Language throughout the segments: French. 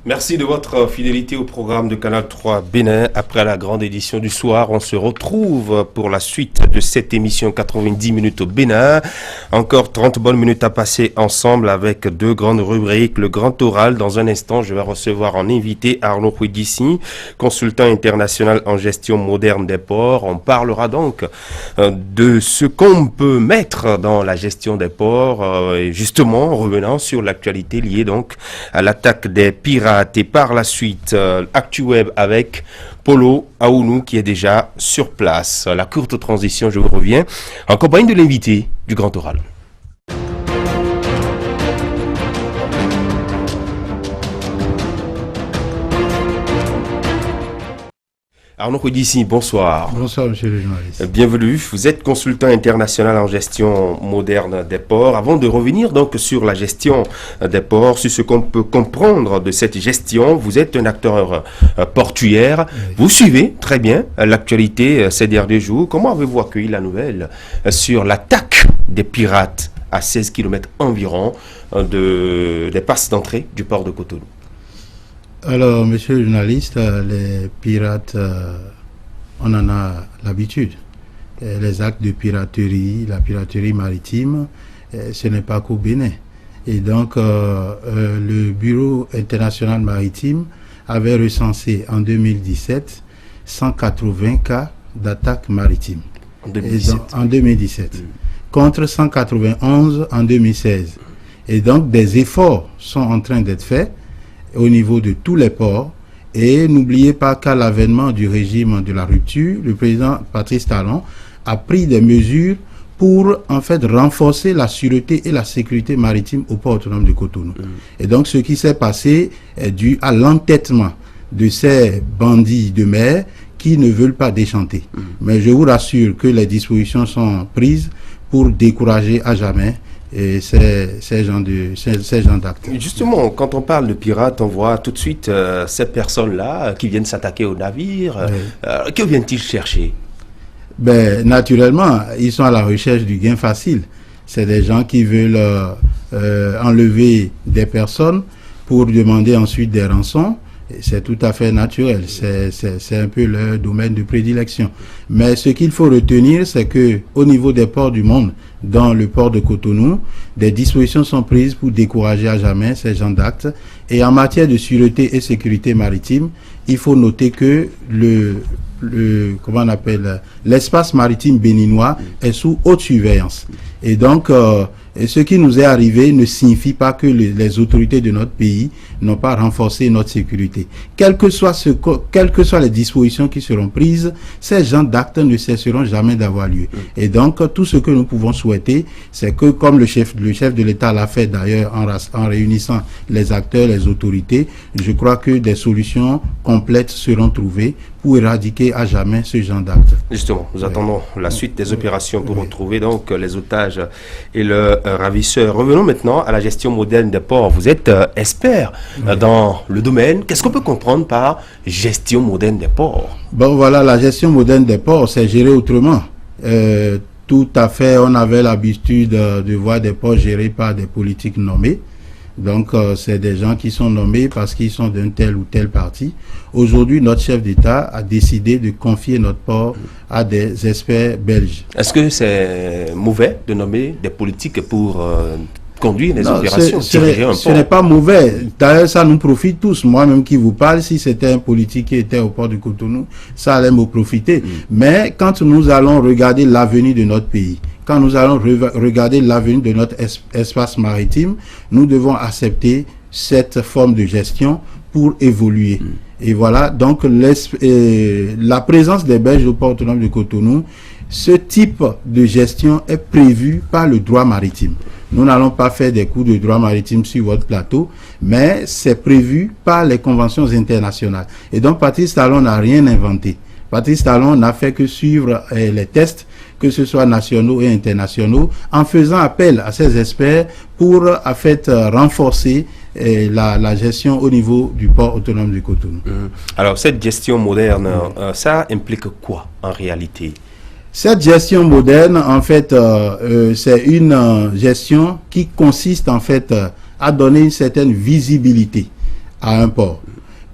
Merci de votre fidélité au programme de Canal 3 Bénin. Après la grande édition du soir, on se retrouve pour la suite de cette émission 90 minutes au Bénin. Encore 30 bonnes minutes à passer ensemble avec deux grandes rubriques. Le grand oral, dans un instant, je vais recevoir en invité Arnaud Huidissi, consultant international en gestion moderne des ports. On parlera donc de ce qu'on peut mettre dans la gestion des ports et justement revenant sur l'actualité liée donc à l'attaque des pirates. Et par la suite, ActuWeb avec Polo Aounou qui est déjà sur place. La courte transition, je vous reviens, en compagnie de l'invité du Grand Oral. Arnaud Huidissi, bonsoir. Bonsoir, monsieur le journaliste. Bienvenue. Vous êtes consultant international en gestion moderne des ports. Avant de revenir donc sur la gestion des ports, sur ce qu'on peut comprendre de cette gestion, vous êtes un acteur portuaire. Oui. Vous suivez très bien l'actualité ces derniers jours. Comment avez-vous accueilli la nouvelle sur l'attaque des pirates à 16 km environ des passes d'entrée du port de Cotonou? Alors, monsieur le journaliste, les pirates, on en a l'habitude. Les actes de piraterie, la piraterie maritime, ce n'est pas qu'au Bénin. Et donc, le Bureau international maritime avait recensé en 2017 180 cas d'attaques maritimes. En 2017. Contre 191 en 2016. Et donc, des efforts sont en train d'être faits au niveau de tous les ports. Et n'oubliez pas qu'à l'avènement du régime de la rupture, le président Patrice Talon a pris des mesures pour en fait renforcer la sûreté et la sécurité maritime au port autonome de Cotonou. Et donc ce qui s'est passé est dû à l'entêtement de ces bandits de mer qui ne veulent pas déchanter. Mais je vous rassure que les dispositions sont prises pour décourager à jamais et ces gens d'actes. Justement, quand on parle de pirates, on voit tout de suite ces personnes-là qui viennent s'attaquer aux navires. Oui. Que viennent-ils chercher? Ben, naturellement, ils sont à la recherche du gain facile. C'est des gens qui veulent enlever des personnes pour demander ensuite des rançons. C'est tout à fait naturel, c'est un peu leur domaine de prédilection. Mais ce qu'il faut retenir, c'est que au niveau des ports du monde, dans le port de Cotonou, des dispositions sont prises pour décourager à jamais ces gens d'actes. Et en matière de sûreté et sécurité maritime, il faut noter que comment on appelle, l'espace maritime béninois est sous haute surveillance. Et donc, ce qui nous est arrivé ne signifie pas que les autorités de notre pays n'ont pas renforcé notre sécurité. Quelles que soient les dispositions qui seront prises, ces gens d'actes ne cesseront jamais d'avoir lieu. Et donc, tout ce que nous pouvons souhaiter, c'est que, comme le chef de l'État l'a fait d'ailleurs en réunissant les acteurs, les autorités, je crois que des solutions complètes seront trouvées pour éradiquer à jamais ce genre d'actes. Justement, nous attendons la suite des opérations pour retrouver donc les otages et le ravisseur. Revenons maintenant à la gestion moderne des ports. Vous êtes expert dans le domaine. Qu'est-ce qu'on peut comprendre par gestion moderne des ports? Bon, voilà, la gestion moderne des ports, c'est gérer autrement. Tout à fait, on avait l'habitude de voir des ports gérés par des politiques nommés. Donc, c'est des gens qui sont nommés parce qu'ils sont d'un tel ou tel parti. Aujourd'hui, notre chef d'État a décidé de confier notre port à des experts belges. Est-ce que c'est mauvais de nommer des politiques pour conduire les opérations? Ce n'est pas mauvais. D'ailleurs, ça nous profite tous. Moi-même qui vous parle, si c'était un politique qui était au port de Cotonou, ça allait me profiter. Mais quand nous allons regarder l'avenir de notre pays, quand nous allons regarder l'avenir de notre espace maritime, nous devons accepter cette forme de gestion pour évoluer. Et voilà, donc la présence des Belges au port autonome de Cotonou, ce type de gestion est prévu par le droit maritime. Nous n'allons pas faire des cours de droit maritime sur votre plateau, mais c'est prévu par les conventions internationales. Et donc Patrice Talon n'a rien inventé. Patrice Talon n'a fait que suivre les tests, que ce soit nationaux et internationaux, en faisant appel à ces experts pour en fait renforcer la gestion au niveau du port autonome de Cotonou. Alors cette gestion moderne, ça implique quoi en réalité? Cette gestion moderne, en fait, c'est une gestion qui consiste en fait à donner une certaine visibilité à un port.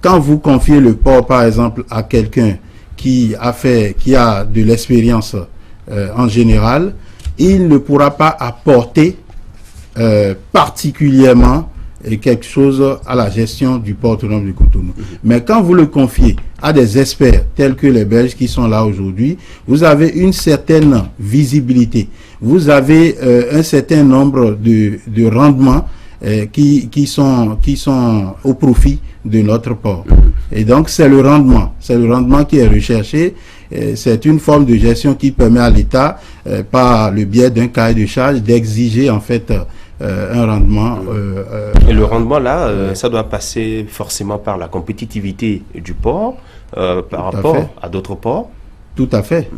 Quand vous confiez le port, par exemple, à quelqu'un qui a de l'expérience en général, il ne pourra pas apporter particulièrement quelque chose à la gestion du port autonome de Cotonou. Mais quand vous le confiez à des experts tels que les Belges qui sont là aujourd'hui, vous avez une certaine visibilité. Vous avez un certain nombre de rendements qui sont au profit de notre port. Et donc c'est le rendement qui est recherché. C'est une forme de gestion qui permet à l'État, par le biais d'un cahier de charges, d'exiger en fait un rendement. Et le rendement là, ça doit passer forcément par la compétitivité du port par rapport à d'autres ports. Tout à fait.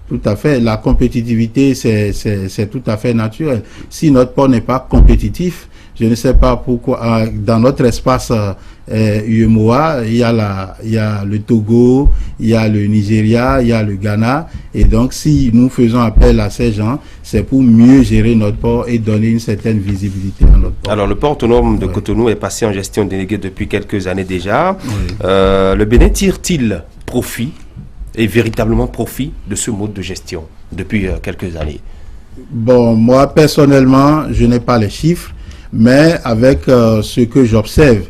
Tout à fait. La compétitivité, c'est tout à fait naturel. Si notre port n'est pas compétitif, je ne sais pas pourquoi, dans notre espace UEMOA, il y a le Togo, il y a le Nigeria, il y a le Ghana. Et donc, si nous faisons appel à ces gens, c'est pour mieux gérer notre port et donner une certaine visibilité à notre port. Alors, le port autonome de Cotonou est passé en gestion déléguée depuis quelques années déjà. Le Bénin tire-t-il profit, et véritablement profit, de ce mode de gestion depuis quelques années? Bon, moi, personnellement, je n'ai pas les chiffres. Mais avec ce que j'observe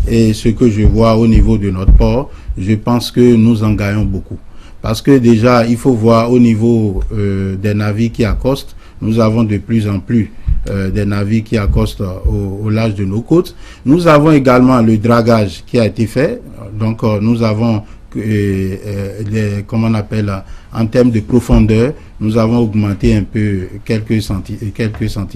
et ce que je vois au niveau de notre port, je pense que nous en gagnons beaucoup. Parce que déjà, il faut voir au niveau des navires qui accostent, nous avons de plus en plus des navires qui accostent au large de nos côtes. Nous avons également le dragage qui a été fait. Donc, nous avons comment on appelle, en termes de profondeur, nous avons augmenté un peu quelques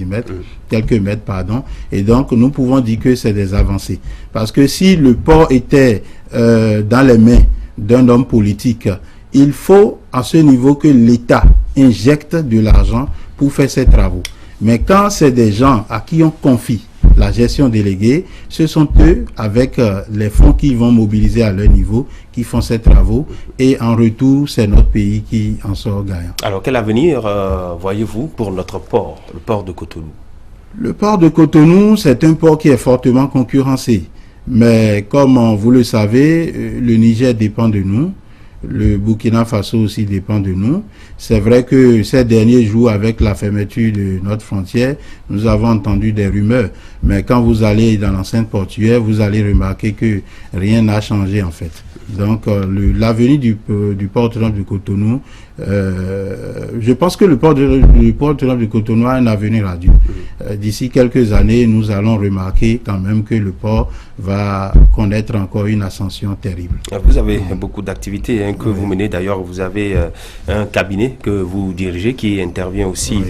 mètres, pardon. Et donc, nous pouvons dire que c'est des avancées. Parce que si le port était dans les mains d'un homme politique, il faut à ce niveau que l'État injecte de l'argent pour faire ses travaux. Mais quand c'est des gens à qui on confie la gestion déléguée, ce sont eux, avec les fonds qu'ils vont mobiliser à leur niveau, qui font ces travaux, et en retour, c'est notre pays qui en sort gagnant. Alors, quel avenir voyez-vous pour notre port, le port de Cotonou? Le port de Cotonou, c'est un port qui est fortement concurrencé. Mais comme vous le savez, le Niger dépend de nous. Le Burkina Faso aussi dépend de nous. C'est vrai que ces derniers jours, avec la fermeture de notre frontière, nous avons entendu des rumeurs. Mais quand vous allez dans l'enceinte portuaire, vous allez remarquer que rien n'a changé en fait. Donc l'avenir du port autonome de Cotonou, je pense que le port autonome de Cotonou a un avenir radieux. D'ici quelques années, nous allons remarquer quand même que le port va connaître encore une ascension terrible. Vous avez beaucoup d'activités que vous menez. D'ailleurs, vous avez un cabinet que vous dirigez qui intervient aussi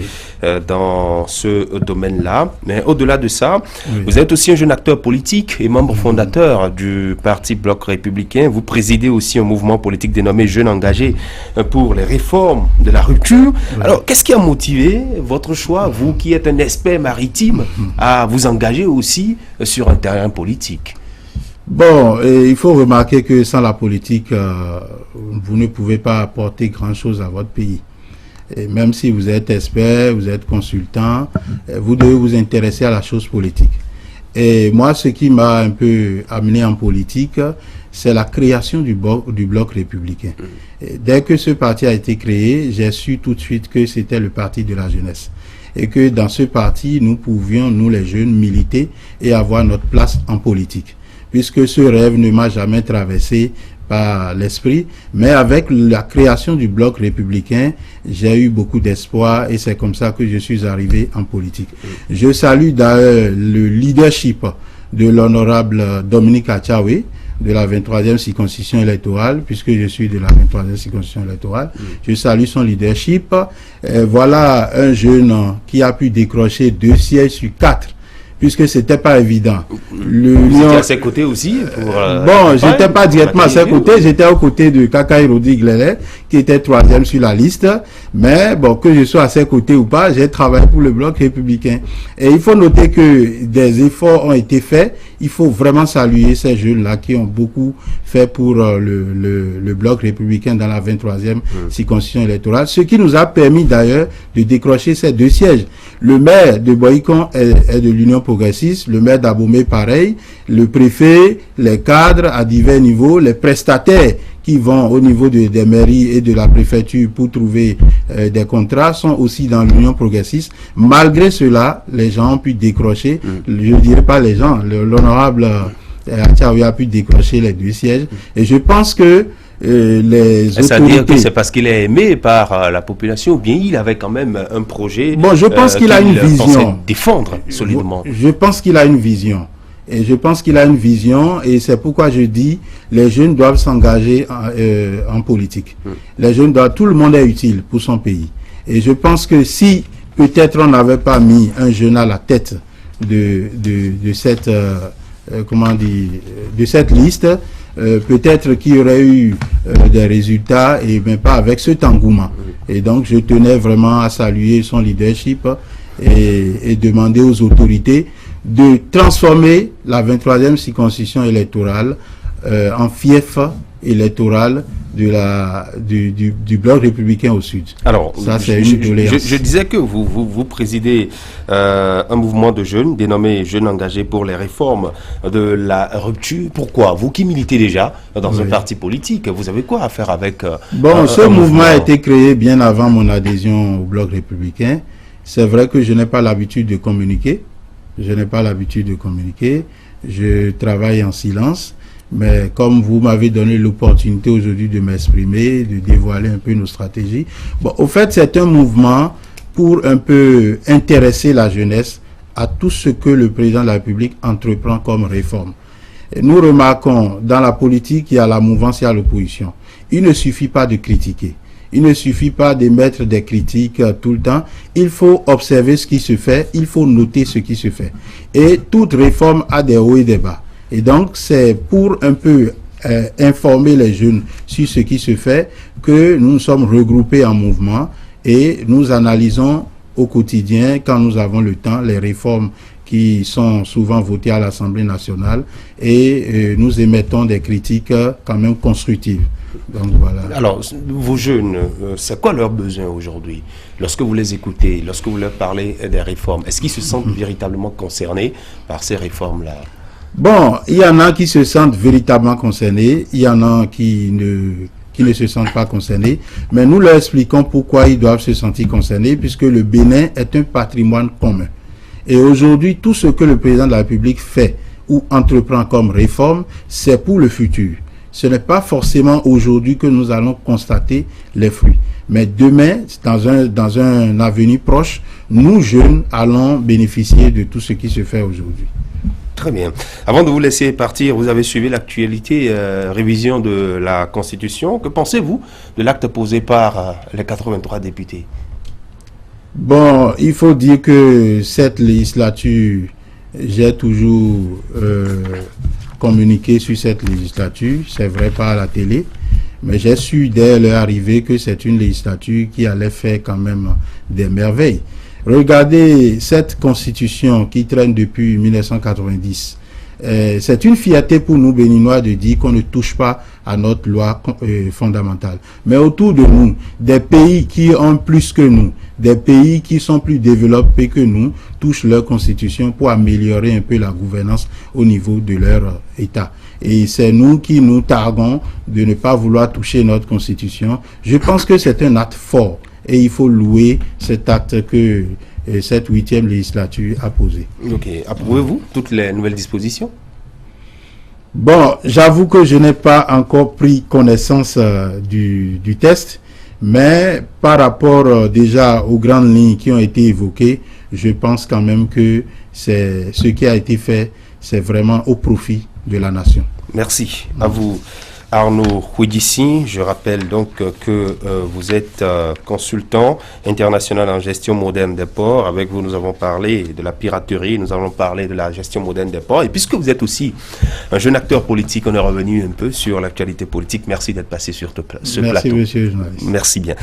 dans ce domaine-là. Mais au-delà de ça, vous êtes aussi un jeune acteur politique et membre fondateur du Parti Bloc Républicain. Vous présidez aussi un mouvement politique dénommé Jeunes Engagés pour les réformes de la rupture. Alors, qu'est-ce qui a motivé votre choix, vous qui êtes un expert maritime, à vous engager aussi sur un terrain politique? Bon, il faut remarquer que sans la politique, vous ne pouvez pas apporter grand-chose à votre pays. Et même si vous êtes expert, vous êtes consultant, vous devez vous intéresser à la chose politique. Et moi, ce qui m'a un peu amené en politique, c'est la création du bloc républicain. Et dès que ce parti a été créé, j'ai su tout de suite que c'était le parti de la jeunesse. Et que dans ce parti, nous pouvions, nous les jeunes, militer et avoir notre place en politique. Puisque ce rêve ne m'a jamais traversé par l'esprit, mais avec la création du bloc républicain, j'ai eu beaucoup d'espoir et c'est comme ça que je suis arrivé en politique. Je salue d'ailleurs le leadership de l'honorable Dominique Atchaoué, de la 23e circonscription électorale, puisque je suis de la 23e circonscription électorale. Je salue son leadership. Voilà un jeune qui a pu décrocher 2 sièges sur 4, puisque c'était pas évident. Vous étiez à ses côtés aussi bon, j'étais pas directement à ses côtés, j'étais aux côtés de Kakai Rodi Glele, qui était troisième sur la liste. Mais bon, que je sois à ses côtés ou pas, j'ai travaillé pour le Bloc républicain. Et il faut noter que des efforts ont été faits. Il faut vraiment saluer ces jeunes-là qui ont beaucoup fait pour le Bloc républicain dans la 23e circonscription électorale. Ce qui nous a permis d'ailleurs de décrocher ces 2 sièges. Le maire de Boïcon est de l'Union progressiste, le maire d'Abomey pareil, le préfet, les cadres à divers niveaux, les prestataires qui vont au niveau des mairies et de la préfecture pour trouver des contrats sont aussi dans l'Union progressiste. Malgré cela, les gens ont pu décrocher, je ne dirais pas les gens, l'honorable Atchaoui a pu décrocher les 2 sièges. Et je pense que les autorités... C'est-à-dire que c'est parce qu'il est aimé par la population, ou bien il avait quand même un projet... Bon, je pense qu'il a une vision. Défendre solidement. Je pense qu'il a une vision. Et je pense qu'il a une vision, et c'est pourquoi je dis les jeunes doivent s'engager en politique. Les jeunes doivent, tout le monde est utile pour son pays. Et je pense que si peut-être on n'avait pas mis un jeune à la tête de cette de cette liste, peut-être qu'il y aurait eu des résultats, et même pas avec cet engouement. Et donc je tenais vraiment à saluer son leadership et demander aux autorités de transformer la 23e circonscription électorale en fief électoral du Bloc républicain au sud. Alors, ça, c'est une doléance. Je disais que vous présidez un mouvement de jeunes dénommé Jeunes engagés pour les réformes de la rupture. Pourquoi? Vous qui militez déjà dans un parti politique, vous avez quoi à faire avec ce mouvement a été créé bien avant mon adhésion au Bloc républicain. C'est vrai que je n'ai pas l'habitude de communiquer. Je travaille en silence. Mais comme vous m'avez donné l'opportunité aujourd'hui de m'exprimer, de dévoiler un peu nos stratégies. Bon, au fait, c'est un mouvement pour un peu intéresser la jeunesse à tout ce que le président de la République entreprend comme réforme. Et nous remarquons, dans la politique, il y a la mouvance, il y a l'opposition. Il ne suffit pas de critiquer. Il ne suffit pas d'émettre des critiques tout le temps. Il faut observer ce qui se fait. Il faut noter ce qui se fait. Et toute réforme a des hauts et des bas. Et donc, c'est pour un peu informer les jeunes sur ce qui se fait que nous sommes regroupés en mouvement et nous analysons au quotidien, quand nous avons le temps, les réformes qui sont souvent votées à l'Assemblée nationale et nous émettons des critiques quand même constructives. Donc, voilà. Alors, vos jeunes, c'est quoi leurs besoins aujourd'hui? Lorsque vous les écoutez, lorsque vous leur parlez des réformes, est-ce qu'ils se sentent véritablement concernés par ces réformes-là? Bon, il y en a qui se sentent véritablement concernés, il y en a qui ne se sentent pas concernés, mais nous leur expliquons pourquoi ils doivent se sentir concernés, puisque le Bénin est un patrimoine commun. Et aujourd'hui, tout ce que le président de la République fait ou entreprend comme réforme, c'est pour le futur. Ce n'est pas forcément aujourd'hui que nous allons constater les fruits. Mais demain, dans un avenir proche, nous jeunes allons bénéficier de tout ce qui se fait aujourd'hui. Très bien. Avant de vous laisser partir, vous avez suivi l'actualité, révision de la Constitution. Que pensez-vous de l'acte posé par les 83 députés? Bon, il faut dire que cette législature, j'ai toujours communiqué sur cette législature, c'est vrai pas à la télé, mais j'ai su dès leur arrivée que c'est une législature qui allait faire quand même des merveilles. Regardez cette constitution qui traîne depuis 1990. C'est une fierté pour nous Béninois de dire qu'on ne touche pas à notre loi fondamentale. Mais autour de nous, des pays qui ont plus que nous, des pays qui sont plus développés que nous, touchent leur constitution pour améliorer un peu la gouvernance au niveau de leur État. Et c'est nous qui nous targuons de ne pas vouloir toucher notre constitution. Je pense que c'est un acte fort. Et il faut louer cet acte que cette 8e législature a posé. Ok. Approuvez-vous toutes les nouvelles dispositions? Bon, j'avoue que je n'ai pas encore pris connaissance du test, mais par rapport déjà aux grandes lignes qui ont été évoquées, je pense quand même que ce qui a été fait, c'est vraiment au profit de la nation. Merci à vous. Arnaud Houidissi. Je rappelle donc que vous êtes consultant international en gestion moderne des ports. Avec vous, nous avons parlé de la piraterie, nous avons parlé de la gestion moderne des ports. Et puisque vous êtes aussi un jeune acteur politique, on est revenu un peu sur l'actualité politique. Merci d'être passé sur ce plateau. Merci, monsieur le journaliste. Merci bien.